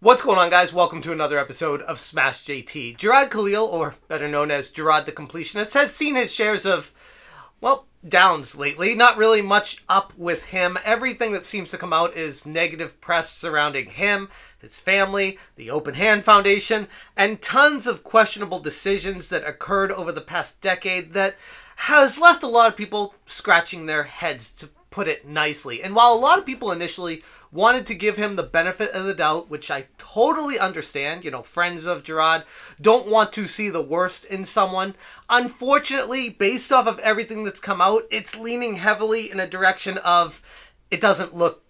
What's going on, guys? Welcome to another episode of Smash JT. Jirard Khalil, or better known as Jirard the Completionist, has seen his shares of, well, downs lately. Not really much up with him. Everything that seems to come out is negative press surrounding him, his family, the Open Hand Foundation, and tons of questionable decisions that occurred over the past decade that has left a lot of people scratching their heads, to put it nicely. And while a lot of people initially wanted to give him the benefit of the doubt, which I totally understand, friends of Jirard don't want to see the worst in someone. Unfortunately, based off of everything that's come out, it's leaning heavily in a direction of it doesn't look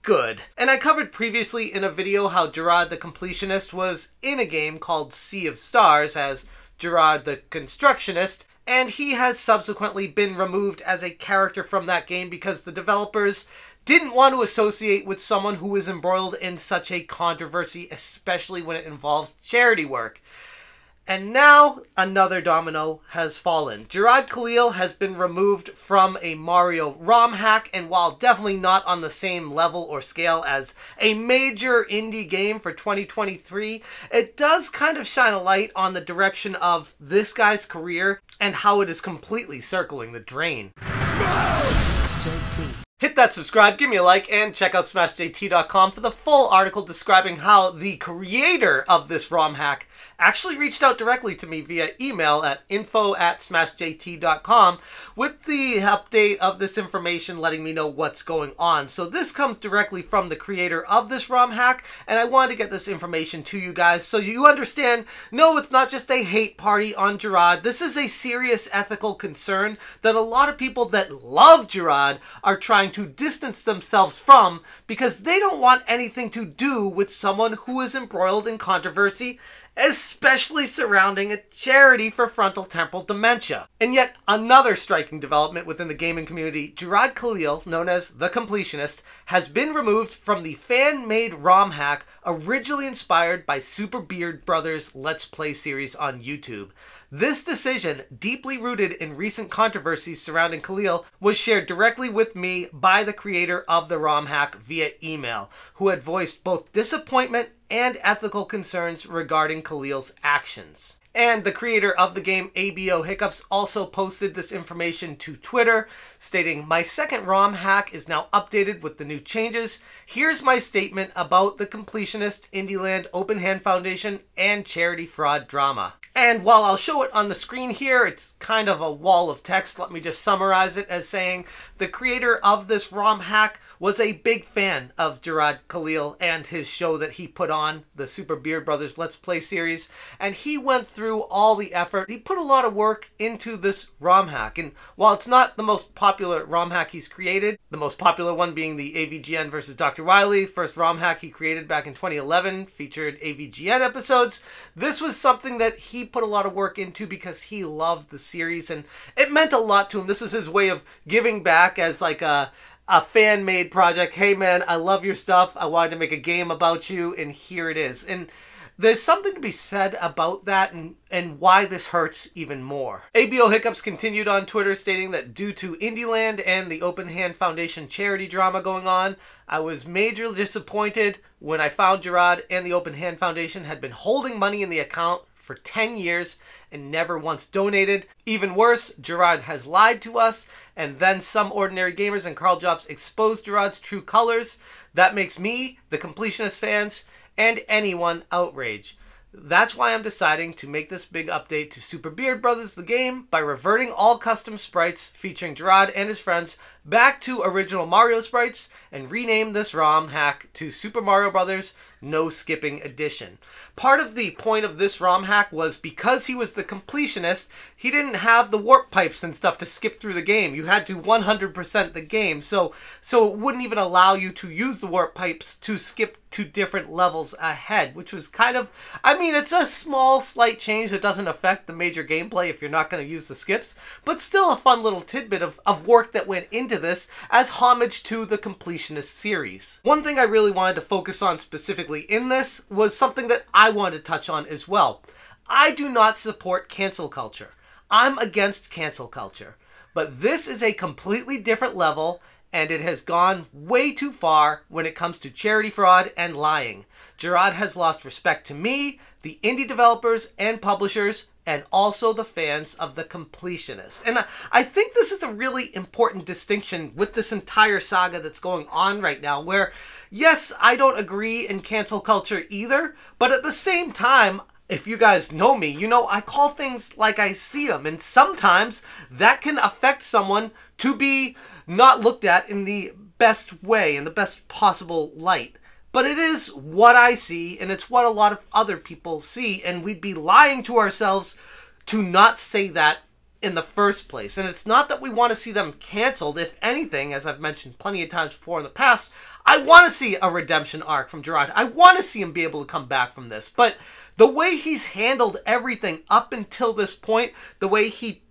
good. And I covered previously in a video how Jirard the Completionist was in a game called Sea of Stars as Jirard the Constructionist, and he has subsequently been removed as a character from that game because the developers didn't want to associate with someone who is embroiled in such a controversy, especially when it involves charity work. And now another domino has fallen. Jirard Khalil has been removed from a Mario ROM hack, and while definitely not on the same level or scale as a major indie game for 2023, it does kind of shine a light on the direction of this guy's career and how it is completely circling the drain. JT. Hit that subscribe, give me a like, and check out SmashJT.com for the full article describing how the creator of this ROM hack actually reached out directly to me via email at info@smashjt.com with the update of this information, letting me know what's going on. So this comes directly from the creator of this ROM hack, and I wanted to get this information to you guys so you understand, no, it's not just a hate party on Jirard. This is a serious ethical concern that a lot of people that love Jirard are trying to distance themselves from because they don't want anything to do with someone who is embroiled in controversy, especially surrounding a charity for frontal temporal dementia. And yet another striking development within the gaming community, Jirard Khalil, known as The Completionist, has been removed from the fan-made ROM hack originally inspired by Super Beard Brothers' Let's Play series on YouTube. This decision, deeply rooted in recent controversies surrounding Khalil, was shared directly with me by the creator of the ROM hack via email, who had voiced both disappointment and ethical concerns regarding Khalil's actions. And the creator of the game, ABO Hiccups, also posted this information to Twitter, stating, "My second ROM hack is now updated with the new changes. Here's my statement about the Completionist, Indieland, Open Hand Foundation, and charity fraud drama." And while I'll show it on the screen here, it's kind of a wall of text. Let me just summarize it as saying, the creator of this ROM hack was a big fan of Jirard Khalil and his show that he put on, the Super Beard Brothers Let's Play series, and he went through all the effort. He put a lot of work into this ROM hack, and while it's not the most popular ROM hack he's created, the most popular one being the AVGN versus Dr. Wily, first ROM hack he created back in 2011, featured AVGN episodes, this was something that he put a lot of work into because he loved the series, and it meant a lot to him. This is his way of giving back as like a fan-made project. Hey man, I love your stuff. I wanted to make a game about you, and here it is. And there's something to be said about that and why this hurts even more. ABO Hiccups continued on Twitter stating that due to Indieland and the Open Hand Foundation charity drama going on, I was majorly disappointed when I found Jirard and the Open Hand Foundation had been holding money in the account for 10 years and never once donated. Even worse, Jirard has lied to us, and then some ordinary gamers and Carl Jobs exposed Jirard's true colors. That makes me, the Completionist fans, and anyone outraged. That's why I'm deciding to make this big update to Super Beard Brothers the game by reverting all custom sprites featuring Jirard and his friends back to original Mario sprites and rename this ROM hack to Super Mario Brothers No Skipping Edition. Part of the point of this ROM hack was because he was the Completionist, he didn't have the warp pipes and stuff to skip through the game. You had to 100% the game, so it wouldn't even allow you to use the warp pipes to skip to different levels ahead, which was kind of, I mean, it's a small, slight change that doesn't affect the major gameplay if you're not going to use the skips, but still a fun little tidbit of work that went into this as homage to the Completionist series. One thing I really wanted to focus on specifically in this was something that I wanted to touch on as well. I do not support cancel culture. I'm against cancel culture. But this is a completely different level, and it has gone way too far when it comes to charity fraud and lying. Jirard has lost respect to me, the indie developers and publishers, and also the fans of The Completionist. And I think this is a really important distinction with this entire saga that's going on right now, where, yes, I don't agree in cancel culture either, but at the same time, if you guys know me, you know I call things like I see them, and sometimes that can affect someone to be not looked at in the best way, in the best possible light. But it is what I see, and it's what a lot of other people see, and we'd be lying to ourselves to not say that in the first place. And it's not that we want to see them canceled. If anything, as I've mentioned plenty of times before in the past, I want to see a redemption arc from Jirard. I want to see him be able to come back from this. But the way he's handled everything up until this point, the way he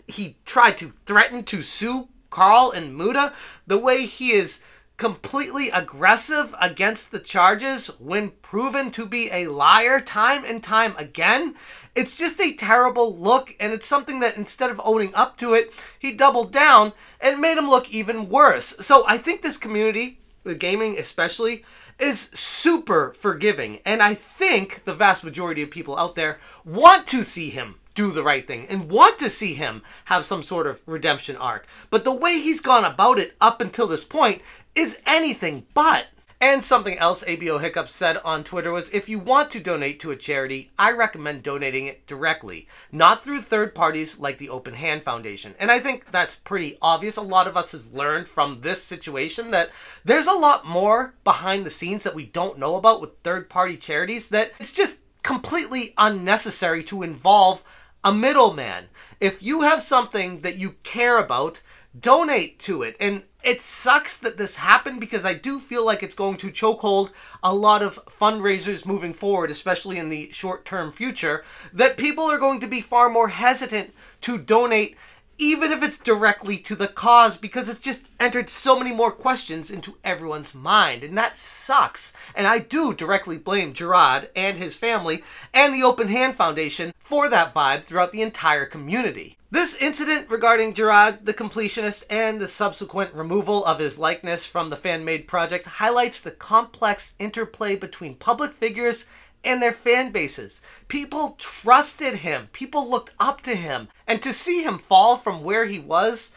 tried to threaten to sue Carl and Muda, the way he is completely aggressive against the charges when proven to be a liar time and time again, it's just a terrible look, and it's something that instead of owning up to it, he doubled down and made him look even worse. So I think this community, the gaming especially, is super forgiving, and I think the vast majority of people out there want to see him do the right thing and want to see him have some sort of redemption arc. But the way he's gone about it up until this point is anything but. And something else ABO Hiccup said on Twitter was, if you want to donate to a charity, I recommend donating it directly, not through third parties like the Open Hand Foundation. And I think that's pretty obvious. A lot of us has learned from this situation that there's a lot more behind the scenes that we don't know about with third party charities, that it's just completely unnecessary to involve a middleman. If you have something that you care about, donate to it. And it sucks that this happened, because I do feel like it's going to chokehold a lot of fundraisers moving forward, especially in the short-term future, that people are going to be far more hesitant to donate, even if it's directly to the cause, because it's just entered so many more questions into everyone's mind, and that sucks. And I do directly blame Jirard and his family and the Open Hand Foundation for that vibe throughout the entire community. This incident regarding Jirard the Completionist and the subsequent removal of his likeness from the fan-made project highlights the complex interplay between public figures and their fan bases. People trusted him. People looked up to him. And to see him fall from where he was,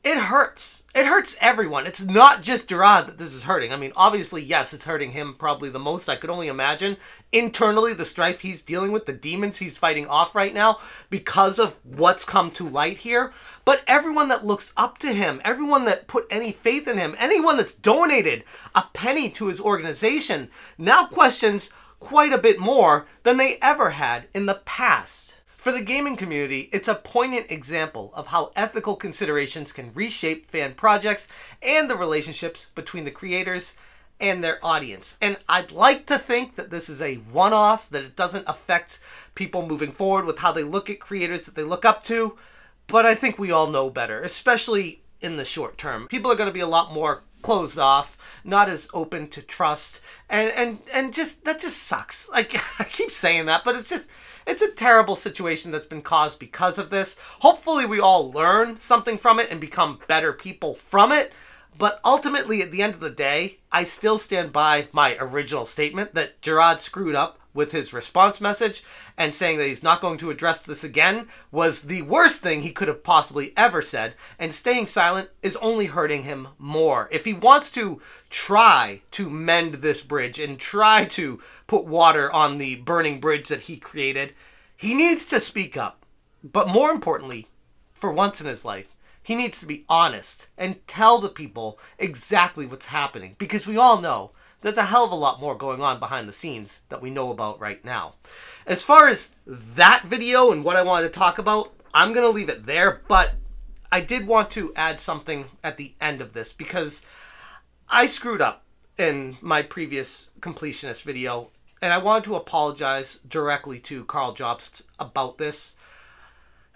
it hurts. It hurts everyone. It's not just Jirard that this is hurting. I mean, obviously, yes, it's hurting him probably the most. I could only imagine internally the strife he's dealing with, the demons he's fighting off right now because of what's come to light here. But everyone that looks up to him, everyone that put any faith in him, anyone that's donated a penny to his organization now questions quite a bit more than they ever had in the past. For the gaming community, it's a poignant example of how ethical considerations can reshape fan projects and the relationships between the creators and their audience. And I'd like to think that this is a one-off, that it doesn't affect people moving forward with how they look at creators that they look up to, but I think we all know better, especially in the short term. People are going to be a lot more closed off, not as open to trust, and just, that just sucks. Like, I keep saying that, but it's a terrible situation that's been caused because of this. Hopefully we all learn something from it and become better people from it. But ultimately, at the end of the day, I still stand by my original statement that Jirard screwed up with his response message, and saying that he's not going to address this again was the worst thing he could have possibly ever said, and staying silent is only hurting him more. If he wants to try to mend this bridge and try to put water on the burning bridge that he created, he needs to speak up. But more importantly, for once in his life, he needs to be honest and tell the people exactly what's happening, because we all know there's a hell of a lot more going on behind the scenes that we know about right now. As far as that video and what I wanted to talk about, I'm going to leave it there, but I did want to add something at the end of this, because I screwed up in my previous completionist video, and I wanted to apologize directly to Carl Jobst about this.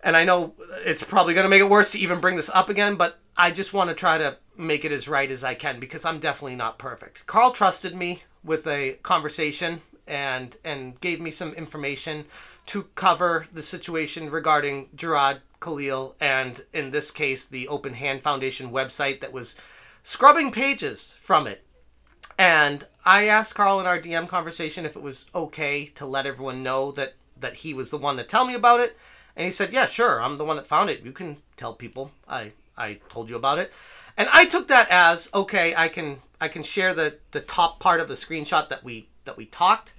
And I know it's probably going to make it worse to even bring this up again, but I just want to try to make it as right as I can, because I'm definitely not perfect. Carl trusted me with a conversation and gave me some information to cover the situation regarding Jirard Khalil, and in this case, the Open Hand Foundation website that was scrubbing pages from it. And I asked Carl in our DM conversation if it was okay to let everyone know that he was the one to tell me about it. And he said, yeah, sure, I'm the one that found it. You can tell people I told you about it. And I took that as, okay, I can share the top part of the screenshot that we talked.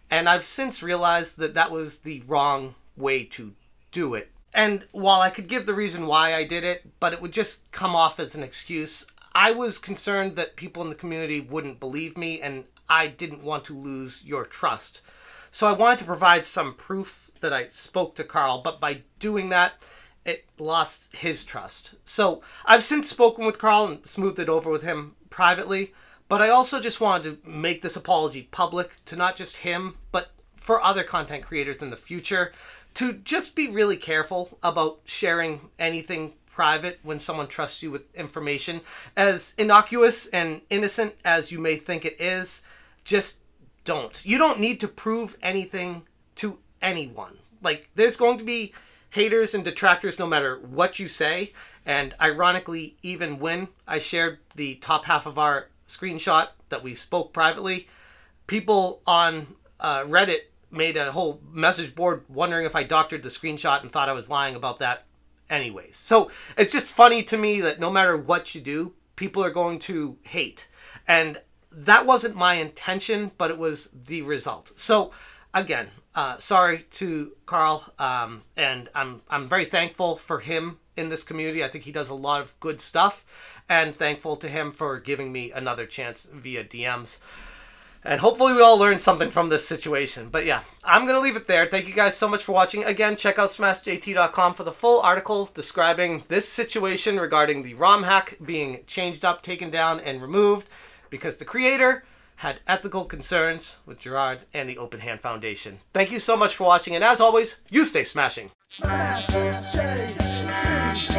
And I've since realized that that was the wrong way to do it. And while I could give the reason why I did it, but it would just come off as an excuse, I was concerned that people in the community wouldn't believe me, and I didn't want to lose your trust. So I wanted to provide some proof that I spoke to Carl, but by doing that, it lost his trust. So I've since spoken with Carl and smoothed it over with him privately, but I also just wanted to make this apology public to not just him, but for other content creators in the future, to just be really careful about sharing anything private when someone trusts you with information. As innocuous and innocent as you may think it is, just don't. You don't need to prove anything to anyone. Like, there's going to be haters and detractors no matter what you say. And ironically, even when I shared the top half of our screenshot that we spoke privately, people on Reddit made a whole message board wondering if I doctored the screenshot and thought I was lying about that anyways. So it's just funny to me that no matter what you do, people are going to hate. And that wasn't my intention, but it was the result. So again, sorry to Carl, and I'm very thankful for him in this community. I think he does a lot of good stuff, and thankful to him for giving me another chance via DMs. And hopefully we all learned something from this situation. But yeah, I'm going to leave it there. Thank you guys so much for watching. Again, check out smashjt.com for the full article describing this situation regarding the ROM hack being changed up, taken down, and removed because the creator had ethical concerns with Jirard and the Open Hand Foundation. Thank you so much for watching, and as always, you stay smashing. Smash, Smash,